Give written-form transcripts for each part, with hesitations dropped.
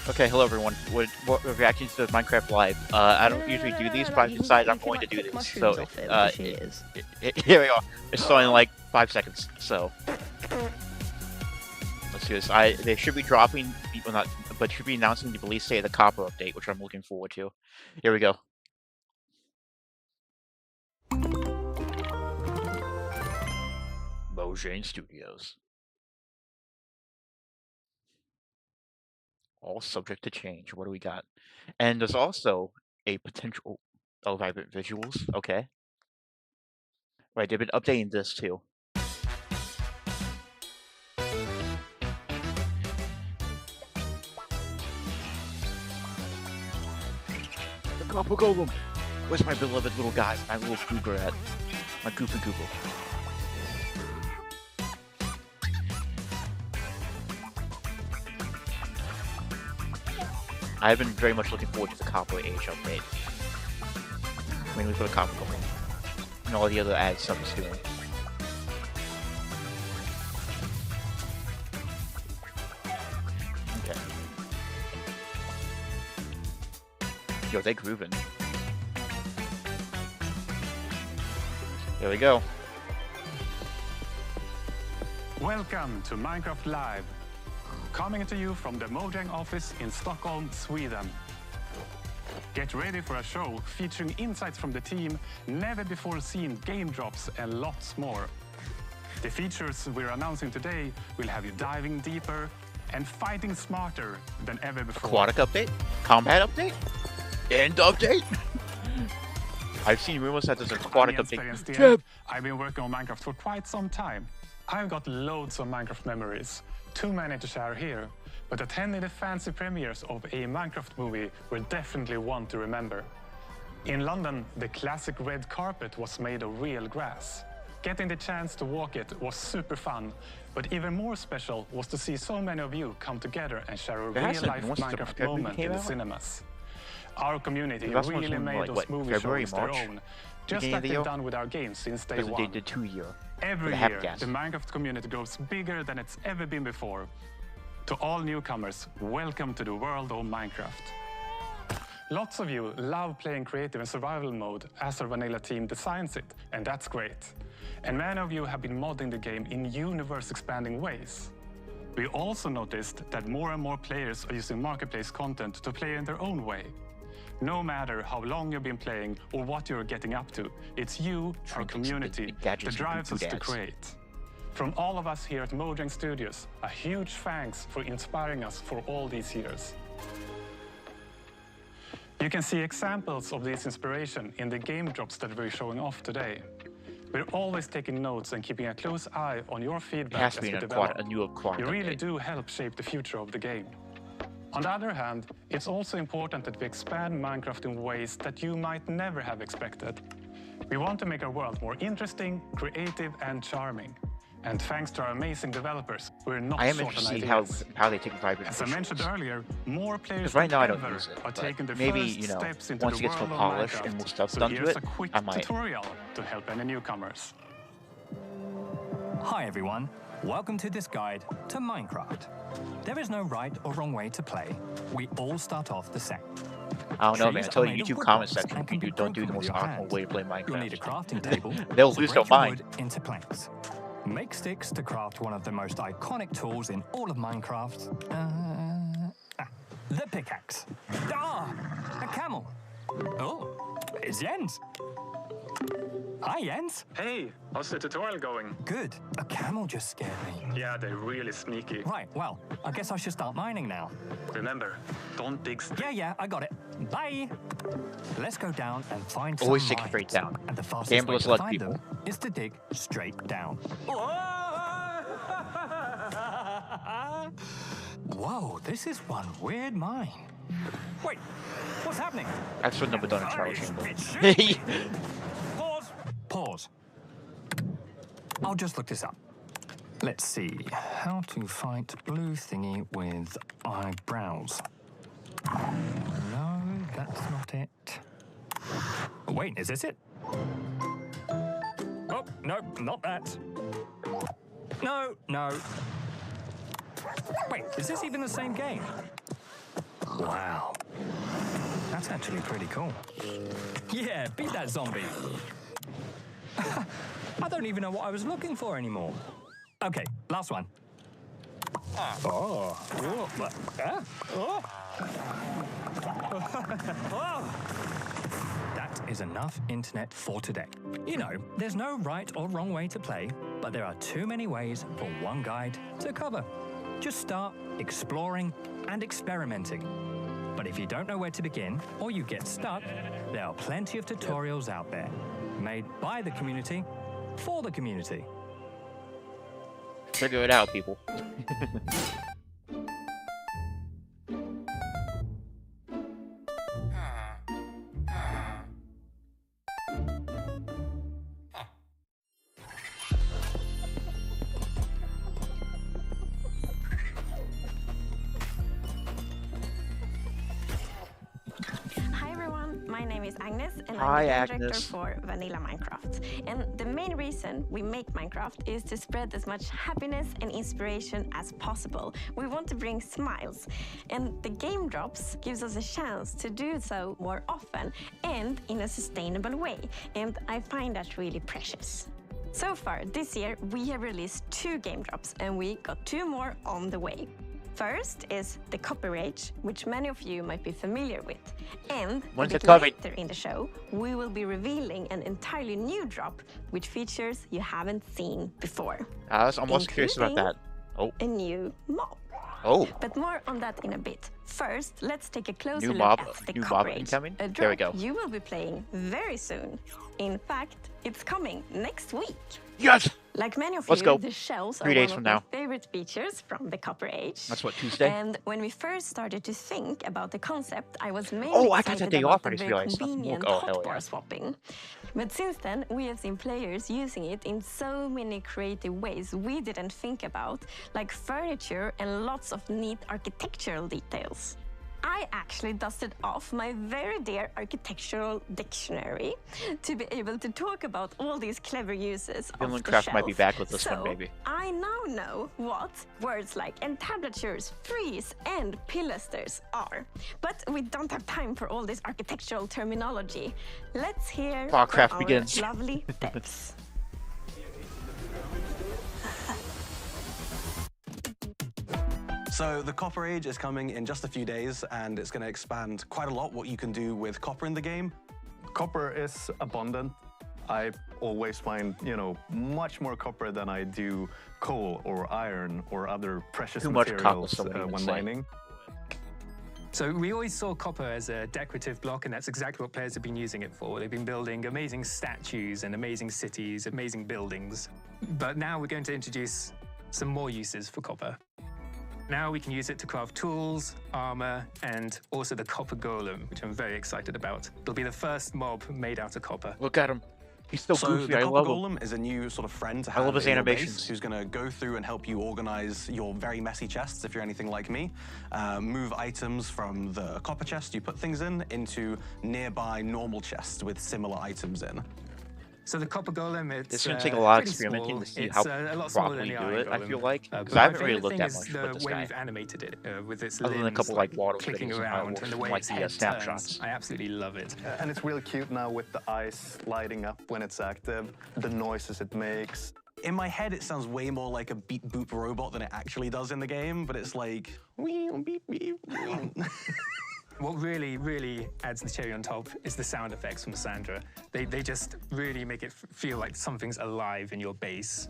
Okay, hello everyone. We're reacting to the Minecraft Live. I don't usually do these, but I decided I'm going to do this. So, here we are. It's starting in like 5 seconds. So, let's do this. They should be dropping, well, not, but should be announcing the release date of the Copper update, which I'm looking forward to. Here we go. Mojang Studios. All subject to change. What do we got? And there's also a potential vibrant visuals. Okay. Right, they've been updating this too. The Copper Golem! Where's my beloved little guy? My little goober at? My goofy goober. I've been very much looking forward to the Copper Age update. Mainly for the Copper Golem. And all the other ad stuff is doing. Okay. Yo, they grooving. There we go. Welcome to Minecraft Live, coming to you from the Mojang office in Stockholm, Sweden. Get ready for a show featuring insights from the team, never before seen game drops, and lots more. The features we're announcing today will have you diving deeper and fighting smarter than ever before. Aquatic update? Combat update? End update? I've seen rumors that there's an aquatic update. I've been working on Minecraft for quite some time. I've got loads of Minecraft memories, too many to share here, but attending the fancy premieres of a Minecraft movie were definitely one to remember. In London, the classic red carpet was made of real grass. Getting the chance to walk it was super fun, but even more special was to see so many of you come together and share a real-life Minecraft moment in the cinemas. Our community really made those movie shows their own, just like they've done with our games since day one. They did 2 year. Every year, the Minecraft community grows bigger than it's ever been before. To all newcomers, welcome to the world of Minecraft. Lots of you love playing creative and survival mode as our vanilla team designs it, and that's great. And many of you have been modding the game in universe-expanding ways. We also noticed that more and more players are using marketplace content to play in their own way. No matter how long you've been playing or what you're getting up to, it's you, our community, that drives us to create. From all of us here at Mojang Studios, a huge thanks for inspiring us for all these years. You can see examples of this inspiration in the game drops that we're showing off today. We're always taking notes and keeping a close eye on your feedback as we develop. You really do help shape the future of the game. On the other hand, it's also important that we expand Minecraft in ways that you might never have expected. We want to make our world more interesting, creative, and charming. And thanks to our amazing developers, we're not short on ideas. I am interested to see how they take vibrant visuals. As I mentioned earlier, more players than ever are taking the first steps into the world of Minecraft. So here's a quick tutorial to help any newcomers. Hi everyone, welcome to this guide to Minecraft. There is no right or wrong way to play. We all start off the same. I don't know, man. I tell you, YouTube comment section, you don't do the most optimal way to play Minecraft. You'll need a crafting table. They'll lose their mind. Into planks. Make sticks to craft one of the most iconic tools in all of Minecraft. The pickaxe. A camel. Oh, it's Jens. Hi, Jens. Hey, how's the tutorial going? Good. A camel just scared me. Yeah, they're really sneaky. Right, well, I guess I should start mining now. Remember, don't dig straight. Yeah, I got it. Bye. Let's go down and find Always some stick straight down. And the fastest way to find them is to dig straight down. Whoa, this is one weird mine. Wait, what's happening? I shouldn't have done a Charlie Chamber. Pause. I'll just look this up. Let's see. How to fight blue thingy with eyebrows. No, that's not it. Wait, is this it? Oh, no, not that. No. Wait, is this even the same game? Wow. That's actually pretty cool. Yeah, beat that zombie. I don't even know what I was looking for anymore. Okay, last one. Oh. That is enough internet for today. You know, there's no right or wrong way to play, but there are too many ways for one guide to cover. Just start exploring and experimenting. But if you don't know where to begin, or you get stuck, there are plenty of tutorials out there, made by the community, for the community. Figure it out, people. My name is Agnes, and Hi, I'm the game Agnes. director for Vanilla Minecraft. And the main reason we make Minecraft is to spread as much happiness and inspiration as possible. We want to bring smiles, and the game drops gives us a chance to do so more often and in a sustainable way. And I find that really precious. So far this year, we have released 2 game drops, and we got 2 more on the way. First is the Copper Age, which many of you might be familiar with. And When's a it bit coming? later in the show, we will be revealing an entirely new drop with features you haven't seen before. I was almost curious about that. Oh. A new mob. Oh. But more on that in a bit. First, let's take a closer New look mob. at the New Copper mob Age, incoming? a There we drop go. you will be playing very soon. In fact, it's coming next week. Yes! Like many of Let's you, go. the shells 3 are days one from of now. my favorite features from the Copper Age. That's what, Tuesday? And when we first started to think about the concept, I was mainly Oh, I got excited that day about off, I the just very realized. That's convenient more- oh, hell hotbar yeah. swapping. But since then, we have seen players using it in so many creative ways we didn't think about, like furniture and lots of neat architectural details. I actually dusted off my very dear architectural dictionary to be able to talk about all these clever uses of the Villancraft shelf. might be back with this So, one, baby. I now know what words like entablatures, frieze, and pilasters are. But we don't have time for all this architectural terminology. Let's hear Warcraft from our begins. lovely devs. So the Copper Age is coming in just a few days, and it's going to expand quite a lot what you can do with copper in the game. Copper is abundant. I always find, much more copper than I do coal or iron or other precious Too much copper, materials somebody would when say. mining. So we always saw copper as a decorative block, and that's exactly what players have been using it for. They've been building amazing statues and amazing cities, amazing buildings. But now we're going to introduce some more uses for copper. Now we can use it to craft tools, armor, and also the copper golem, which I'm very excited about. It'll be the first mob made out of copper. Look at him. He's so So goofy. the I Copper love him. Golem is a new sort of friend to I have love his in your base, animations. who's going to go through and help you organize your very messy chests, if you're anything like me. Move items from the copper chest you put things in into nearby normal chests with similar items in. So the copper golem, it's It's going to take a lot of pretty experimenting small. to see It's how a lot smaller properly than do the iron it, I golem. feel like. But Because my I haven't really favorite looked thing that is much the with this way guy. we've animated it with its Other than a limbs, couple, like, water clicking things and around and the way like its the, head snapshots. turns. I absolutely love it. And it's really cute now with the eyes lighting up when it's active, the noises it makes. In my head, it sounds way more like a beep boop robot than it actually does in the game, but it's like, wee, beep, beep. What really adds the cherry on top is the sound effects from Sandra. They just really make it feel like something's alive in your base.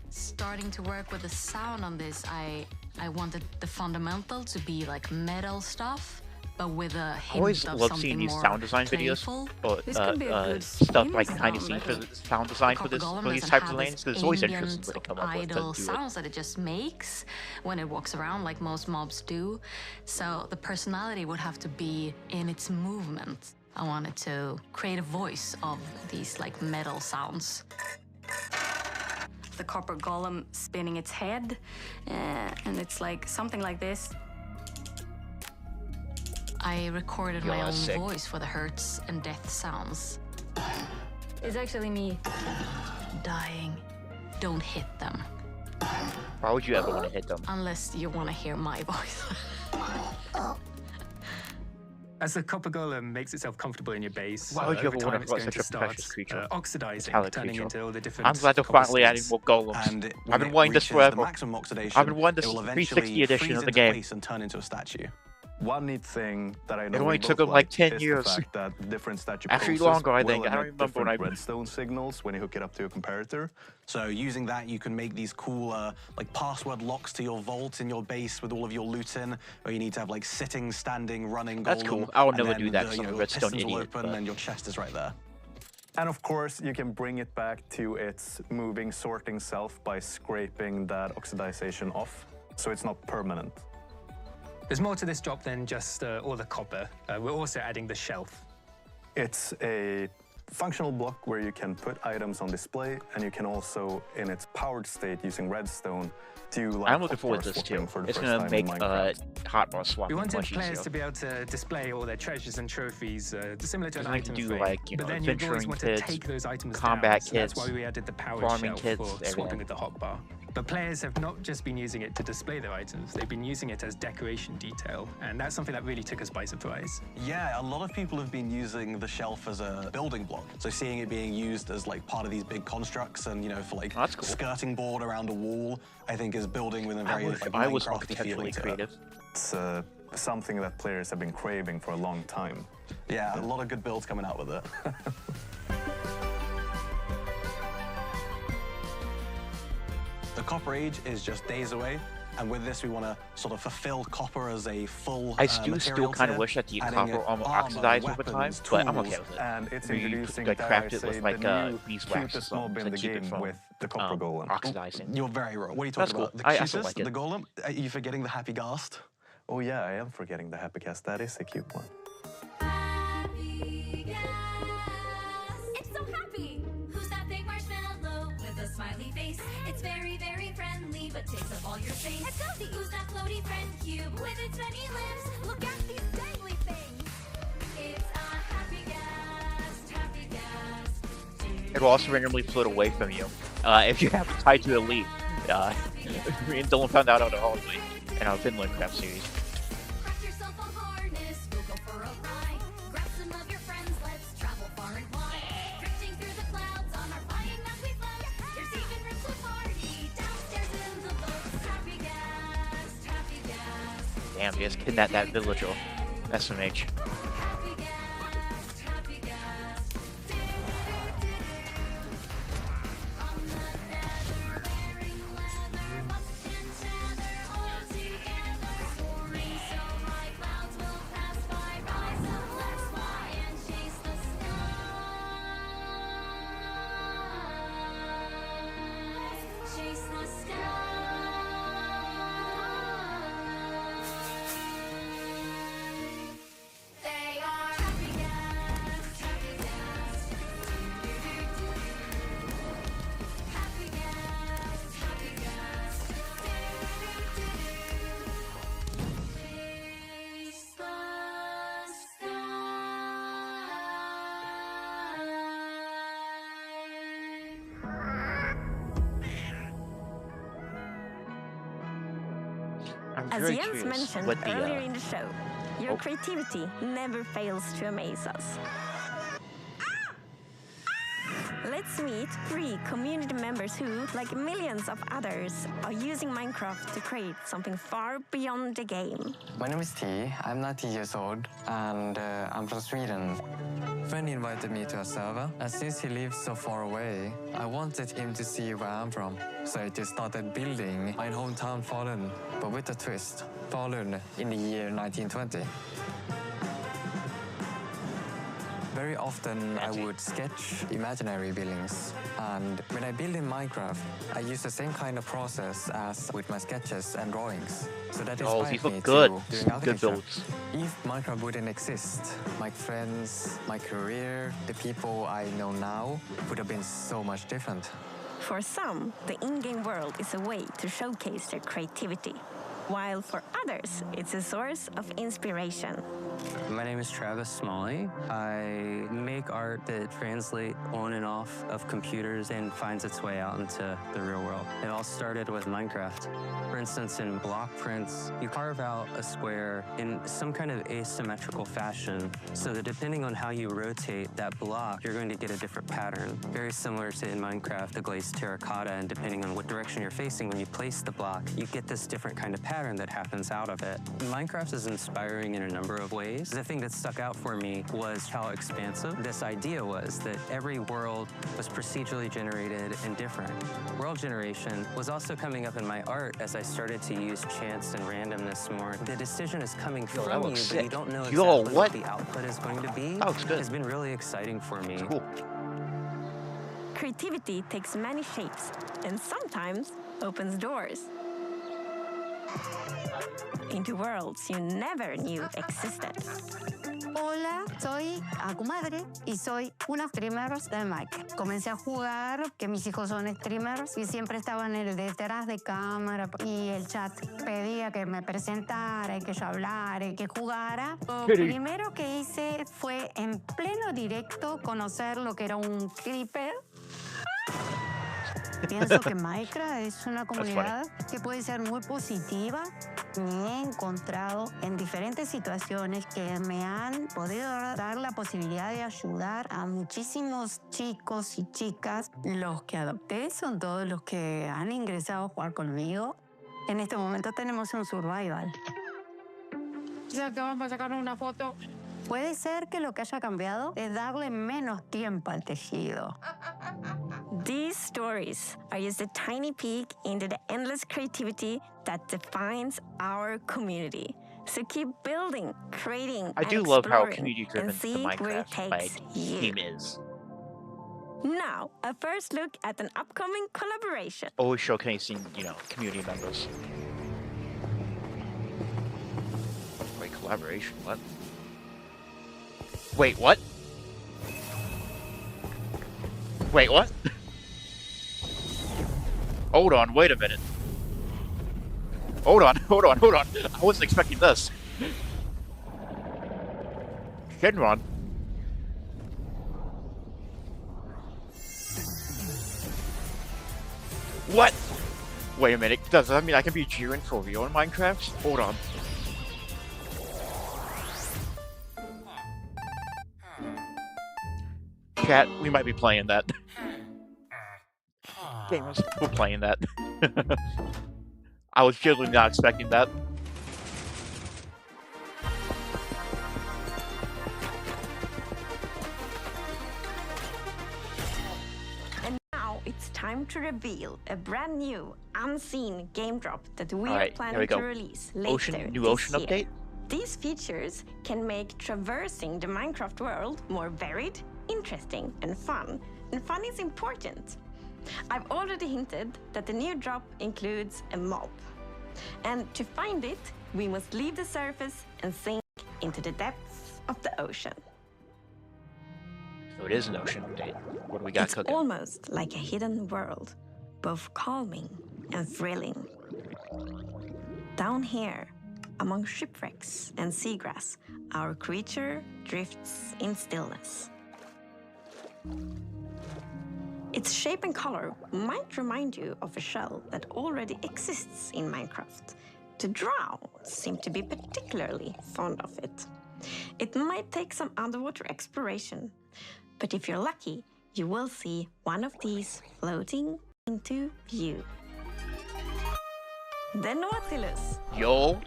Starting to work with the sound on this, I wanted the fundamental to be like metal stuff, but with a I hint always of love something seeing these more sound design playful. videos, This could be a good stuff theme like behind the sound, scenes for like the sound design for Copper this Golem for these doesn't types have of lanes, this because it's always ambient, interesting what they come up with idle to do it. sounds that it just makes when it walks around, like most mobs do. So the personality would have to be in its movement. I wanted to create a voice of these like metal sounds. The copper golem spinning its head, and it's like something like this. I recorded my Yo, own that's sick. voice for the hurts and death sounds. It's actually me dying. Don't hit them. Why would you ever want to hit them? Unless you want to hear my voice. As the copper golem makes itself comfortable in your base, Why would you over ever time want it's to going such to a start precious creature? oxidizing, Metallic turning creature. into all the different I'm glad they're copper finally adding states. more golems. And I've been wanting this reaches forever. the maximum oxidation, I've been wanting this it will 360 eventually edition freeze of the into game. place and turn into a statue. One neat thing that I know only we took both them like 10 is years. the fact that different statue Actually poses longer, I will think. I don't emit remember when different I- redstone signals when you hook it up to a comparator. So using that, you can make these cool like password locks to your vault in your base with all of your loot in, where you need to have like sitting, standing, running. That's golem, cool. I would and never then do that, The, 'cause I'm a the redstone pistons will idiot, open but- and your chest is right there. And of course, you can bring it back to its moving, sorting self by scraping that oxidization off, so it's not permanent. There's more to this drop than just all the copper. We're also adding the shelf. It's a functional block where you can put items on display, and you can also, in its powered state using redstone, do like I'm looking forward to hotbar this too. swapping for the It's first gonna time in make Minecraft. hotbar swapping We wanted much players easier. to be able to display all their treasures and trophies, similar to an Doesn't like to item do, frame. like, you but know, then you'd always adventuring want kits, to take those items combat down. So that's kits, why we added the powered farming shelf kits, for everything. swapping with the hotbar. But players have not just been using it to display their items, they've been using it as decoration detail. And that's something that really took us by surprise. Yeah, a lot of people have been using the shelf as a building block. So seeing it being used as like part of these big constructs and, you know, for like That's cool. skirting board around a wall, I think is building with a very like, I was Minecraft-y architecturally feeling to it. creative. It's something that players have been craving for a long time. Yeah, a lot of good builds coming out with it. The Copper Age is just days away, and with this we want to sort of fulfill copper as a full I do still material kind of tier, wish that the adding copper armor, oxidized over time, weapons, but I'm tools, okay with it. And it's Maybe you introducing, could dare craft I it say, with, like, the new beeswax or cutest mob something in the to keep it game from, with the copper golem. oxidizing. You're very wrong. What are you That's talking cool. about? I The still cutest, like it. the golem? Are you forgetting the happy ghast? Oh yeah, I am forgetting the happy cast. That is a cute one. It's so happy! Who's that big marshmallow with a smiley face? It's very, very friendly, but takes up all your space. It's Cozy! Who's that floaty friend cube with its many limbs? Look at these dangly things! It's a happy ghast, happy ghast. It will also randomly float away from you if you have it tied to a leaf. Me and Dylan found out on the hallway in our Finland Craft series. Craft yourself a harness, we'll go for a ride. Grab some of your friends, let's travel far and wide. Drifting through the clouds on our flying mount we float. There's even room to party downstairs in the boats. Happy ghast, happy ghast. Damn, they just kidnapped that villager. SMH. Happy ghast, happy ghast. On the nether, wearing leather, bust and tether, all together. Soaring so high, clouds will pass by. Rise up, let's fly and chase the sky. Chase the sky. They are happy ghast, happy ghast. Happy ghast, happy ghast. Chase the sky. I'm As very Jens curious mentioned what the earlier in the show, your oh. creativity never fails to amaze us. Let's meet 3 community members who, like millions of others, are using Minecraft to create something far beyond the game. My name is T. I'm 19 years old and I'm from Sweden. A friend invited me to a server, and since he lives so far away, I wanted him to see where I'm from. So I just started building my hometown Falun, but with a twist. Falun in the year 1920. Very often I would sketch imaginary buildings, and when I build in Minecraft, I use the same kind of process as with my sketches and drawings. So that Oh, inspired these me look good. to doing Some good architecture. builds. If Minecraft wouldn't exist, my friends, my career, the people I know now would have been so much different. For some, the in-game world is a way to showcase their creativity. while for others, it's a source of inspiration. My name is Travis Smalley. I make art that translates on and off of computers and finds its way out into the real world. It all started with Minecraft. For instance, in block prints, you carve out a square in some kind of asymmetrical fashion so that depending on how you rotate that block, you're going to get a different pattern. Very similar to in Minecraft, the glazed terracotta, and depending on what direction you're facing when you place the block, you get this different kind of pattern that happens out of it. Minecraft is inspiring in a number of ways. The thing that stuck out for me was how expansive this idea was, that every world was procedurally generated and different. World generation was also coming up in my art as I started to use chance and randomness more. The decision is coming from you, but you don't know exactly what the output is going to be. It's been really exciting for me. Cool. Creativity takes many shapes and sometimes opens doors into worlds you never knew existed. Hola, soy Akumadre y soy una streamer de Minecraft. Comencé a jugar, que mis hijos son streamers y siempre estaban detrás de cámara y el chat pedía que me presentara y que yo hablara y que jugara. Lo primero que hice fue en pleno directo conocer lo que era un creeper. Pienso que Minecraft es una comunidad que puede ser muy positiva. Me he encontrado en diferentes situaciones que me han podido dar la posibilidad de ayudar a muchísimos chicos y chicas. Los que adopté son todos los que han ingresado a jugar conmigo. En este momento tenemos un survival. Ya que vamos a sacar una foto. Puede ser que lo que haya cambiado es darle menos tiempo al tejido. These stories are just a tiny peek into the endless creativity that defines our community. So keep building, creating, I do love how community-driven the Minecraft team is. Now, a first look at an upcoming collaboration. Always showcasing, community members. Wait, collaboration? What? Wait, what? Wait, what? Hold on, wait a minute. Hold on. I wasn't expecting this. Shenron. What? Wait a minute, does that mean I can be cheering for real in Minecraft? Hold on. Chat, we might be playing that. Gamers, we're playing that. I was genuinely not expecting that. And now it's time to reveal a brand new, unseen game drop that we are planning to release later New Ocean this year. update? These features can make traversing the Minecraft world more varied, interesting, and fun. And fun is important. I've already hinted that the new drop includes a mob. And to find it, we must leave the surface and sink into the depths of the ocean. So it is an ocean update. What do we got cooking? It's almost like a hidden world, both calming and thrilling. Down here, among shipwrecks and seagrass, our creature drifts in stillness. Its shape and color might remind you of a shell that already exists in Minecraft. The drow seem to be particularly fond of it. It might take some underwater exploration, but if you're lucky, you will see one of these floating into view. The Nautilus. Yo.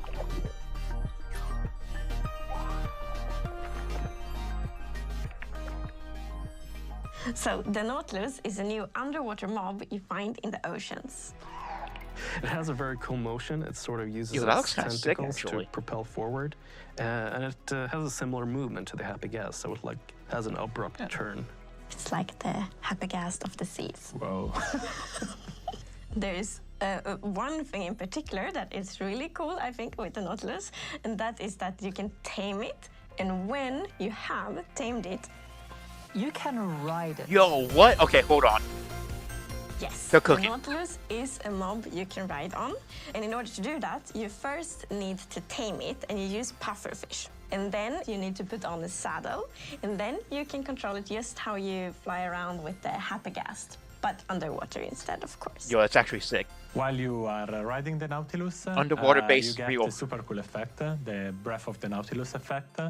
So, the Nautilus is a new underwater mob you find in the oceans. It has a very cool motion. It sort of uses that its looks sick, tentacles to propel forward. And it has a similar movement to the Happy Gas, so it has an abrupt turn. It's like the Happy Gas of the seas. Whoa. There's one thing in particular that is really cool, I think, with the Nautilus, and that is that you can tame it, and when you have tamed it, you can ride it. Yo, what? Okay, hold on. Yes, They're the cooking. Nautilus is a mob you can ride on. And in order to do that, you first need to tame it, and you use pufferfish. And then you need to put on a saddle, and then you can control it just how you fly around with the Happygast, but underwater instead, of course. Yo, that's actually sick. While you are riding the Nautilus, Underwater base you get real. the super cool effect, the Breath of the Nautilus effect.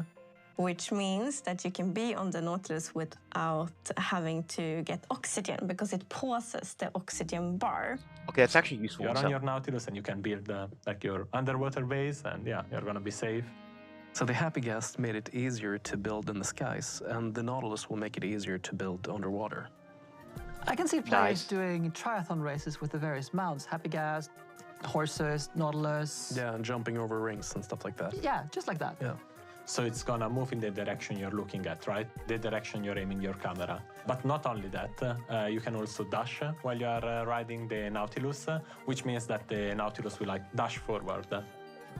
Which means that you can be on the Nautilus without having to get oxygen, because it pauses the oxygen bar. Okay, that's actually useful. You're on your Nautilus and you can build like your underwater base, and yeah, you're gonna be safe. So the Happygast made it easier to build in the skies, and the Nautilus will make it easier to build underwater. I can see players doing triathlon races with the various mounts, Happygast, horses, Nautilus. Yeah, and jumping over rings and stuff like that. Yeah, just like that. Yeah. So it's gonna move in the direction you're looking at, right? The direction you're aiming your camera. But not only that, you can also dash while you are riding the Nautilus, which means that the Nautilus will like dash forward.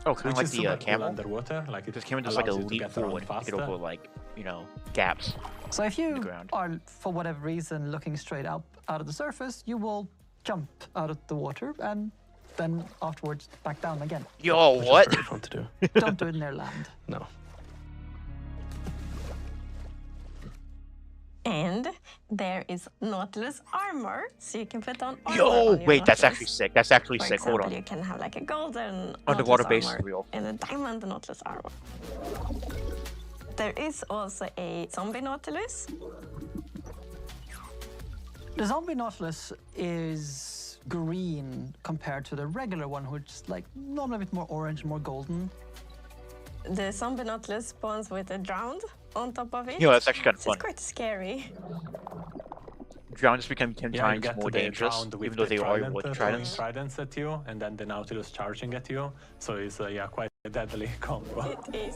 Oh, kind of like the super camel? Cool underwater. Like This camera does like a leap forward to get over like, you know, gaps. So if you are, for whatever reason, looking straight up out of the surface, you will jump out of the water and then afterwards back down again. Yo, what? Very fun to do. Don't do it near land. No. And there is Nautilus armor, so you can put on armor Yo, on your wait, that's Nautilus. actually sick. That's actually For sick. Hold example, on. you can have like a golden Underwater Nautilus base is armor real. and a diamond Nautilus armor. There is also a zombie Nautilus. The zombie Nautilus is green compared to the regular one, which is like normally a bit more orange, more golden. The zombie Nautilus spawns with a drowned on top of it. Yo, that's actually kind of So fun. it's quite scary. Drown just become 10 Yeah, you times get more the dangerous, drowned with even though the they are trident, with throwing tridents. tridents at you, and then the Nautilus charging at you. So it's yeah, quite a deadly combo. It is.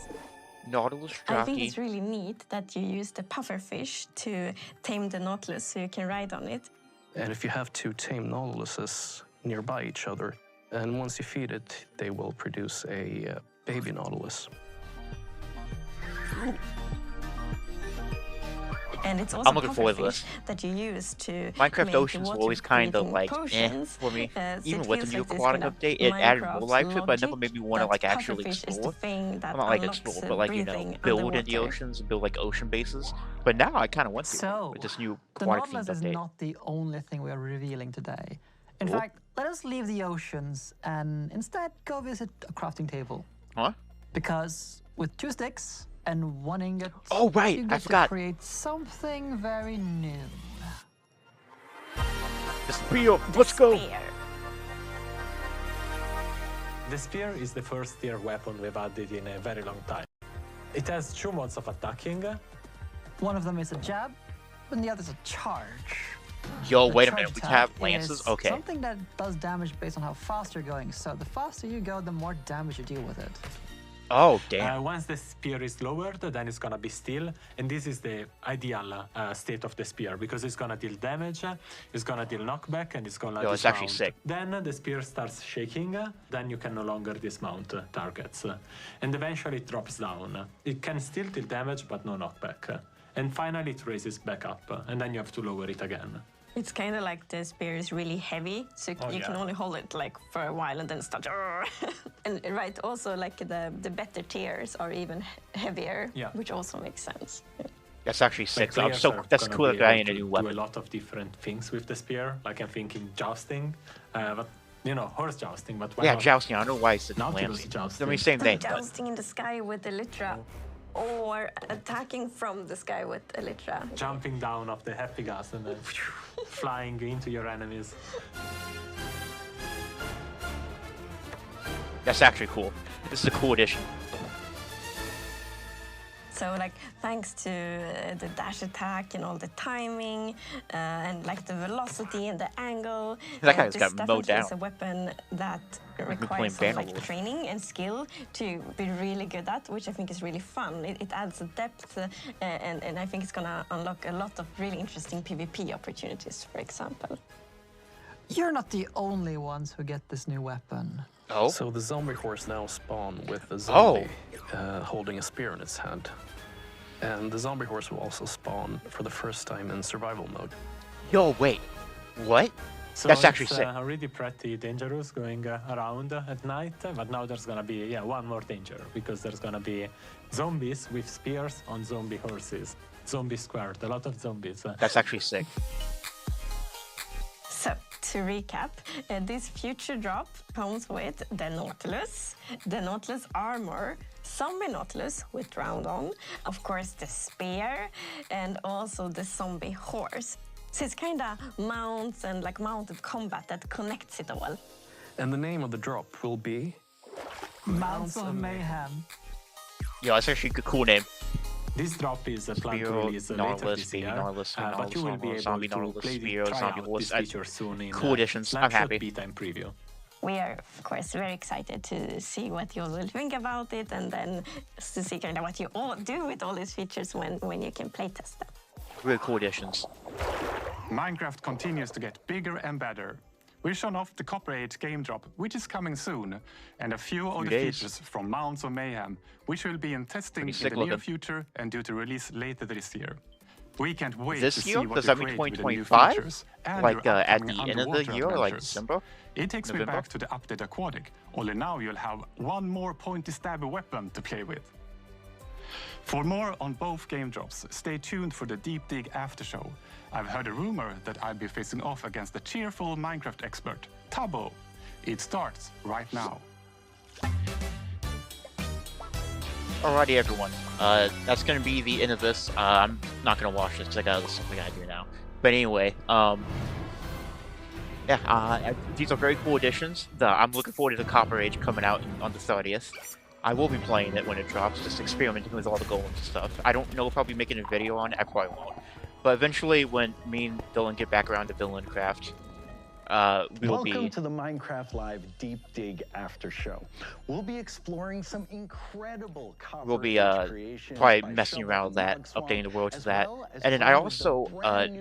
Nautilus I think jockey. it's really neat that you use the pufferfish to tame the Nautilus so you can ride on it. And if you have two tame Nautiluses nearby each other, and once you feed it, they will produce a baby Nautilus. And it's also I'm looking forward to pufferfish this. that you use to Minecraft make Oceans water was always kind of breathing like potions. for me. So Even it with the feels new like this aquatic kind of update, it added more Minecraft life to it, but it never logic made me want to that like actually pufferfish is the explore. thing that I'm not like unlocks explore, but like, you know, breathing build in the underwater. oceans and build like ocean bases. But now I kind of want to So, with this new the aquatic Nautilus themed is update. not the only thing we are revealing today. In Cool. fact, let us leave the oceans and instead go visit a crafting table. Huh? Because with 2 sticks and 1 ingot, Oh, right, you I get forgot. to create something very new. The spear, let's go! Spear. The spear is the first tier weapon we've added in a very long time. It has 2 modes of attacking. One of them is a jab, and the other is a charge. Yo, The wait a charge minute, we attack have lances? is Okay. Something that does damage based on how fast you're going. So the faster you go, the more damage you deal with it. Oh, damn. Once the spear is lowered, then it's gonna be still, and this is the ideal state of the spear because it's gonna deal damage, it's gonna deal knockback, and it's gonna Yo, it's actually dismount. sick. Then the spear starts shaking, then you can no longer dismount targets, and eventually it drops down. It can still deal damage, but no knockback. And finally it raises back up, and then you have to lower it again. It's kind of like the spear is really heavy, so Oh, you can yeah. only hold it like for a while and then start. And right, also like the better tiers are even heavier, Yeah. which also makes sense. That's actually sick. I'm players so are that's gonna cool be that I able in a to new do weapon. a lot of different things with the spear. Like I'm thinking jousting, but you know, horse jousting. But why Yeah, not jousting. I don't know why it's Nautilus Lancey. jousting? I mean, same thing. but- Jousting in the sky with Elytra, or attacking from the sky with Elytra. Jumping down off the happy gas and then flying into your enemies. That's actually cool. This is a cool addition. So like thanks to the dash attack and all the timing and like the velocity and the angle, That guy's this got mowed definitely down. is a weapon that me requires playing some like Bannerlord. training and skill to be really good at, which I think is really fun. It adds a depth and I think it's gonna unlock a lot of really interesting PvP opportunities, for example. You're not the only ones who get this new weapon. Oh? So the zombie horse now spawn with a zombie holding a spear in its hand. And the zombie horse will also spawn for the first time in survival mode. Yo, wait. What? So That's actually it's sick. already pretty dangerous going around at night, but now there's gonna be one more danger because there's gonna be zombies with spears on zombie horses. Zombie squared, a lot of zombies. That's actually sick. So, to recap, this future drop comes with the Nautilus armor, Zombie Nautilus with round on, of course the spear, and also the zombie horse. So it's kind of mounts and like mounted combat that connects it all. And the name of the drop will be? Mounts of Mayhem. Yeah, that's actually a cool name. This drop is planned to release later this year, but you will be able zombie to Nautilus, play Spear, try zombie out horse. this feature soon in Cool additions. I'm Snapshot happy. beta and preview. We are, of course, very excited to see what you will think about it and then to see kind of what you all do with all these features when you can playtest them. Really cool additions. Minecraft continues to get bigger and better. We've shown off the Copper Age game drop, which is coming soon, and a few of the features from Mounts of Mayhem, which will be in testing in the near future and due to release later this year. We can't wait to see what Does you that mean create with the new 2025? features and Like your at upcoming the end of the underwater year, like adventures. December? It takes me November? back to the update Aquatic, only now you'll have one more pointy stabby weapon to play with. For more on both game drops, stay tuned for the Deep Dig after show. I've heard a rumor that I'll be facing off against the cheerful Minecraft expert, Tabo. It starts right now. Alrighty, everyone. That's gonna be the end of this. I'm not gonna watch this because I got other stuff I gotta do now. But anyway, these are very cool additions. I'm looking forward to the Copper Age coming out on the 30th. I will be playing it when it drops, just experimenting with all the golems and stuff. I don't know if I'll be making a video on it, I probably won't. But eventually, when me and Dylan get back around to Villancraft, Welcome to the Minecraft Live Deep Dig After Show. We'll be exploring some incredible we'll be probably messing around with that, updating the world to that. And then I also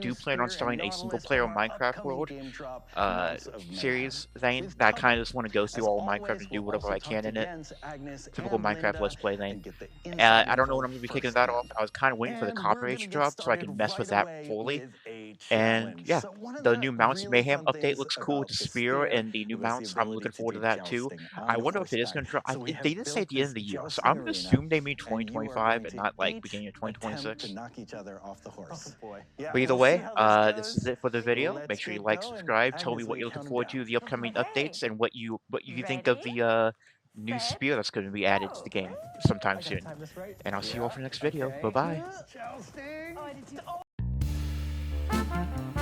do plan on starting a single-player Minecraft world series thing that I kind of just want to go through all of Minecraft and do whatever I can in it. Typical Minecraft Let's Play thing. I don't know when I'm going to be kicking that off. I was kind of waiting for the Copper Age to drop so I can mess with that fully. And yeah, the new Mounts of Mayhem update looks cool with the spear and the new mounts. I'm looking forward to that too. I wonder if it is going to drop. They did say at the end of the year, so I'm going to assume they mean 2025 and not like beginning of 2026. But either way, this is it for the video. Make sure you like, subscribe, tell me what you're looking forward to, the upcoming updates, and what you think of the new spear that's going to be added to the game sometime soon. And I'll see you all for the next video. Bye bye.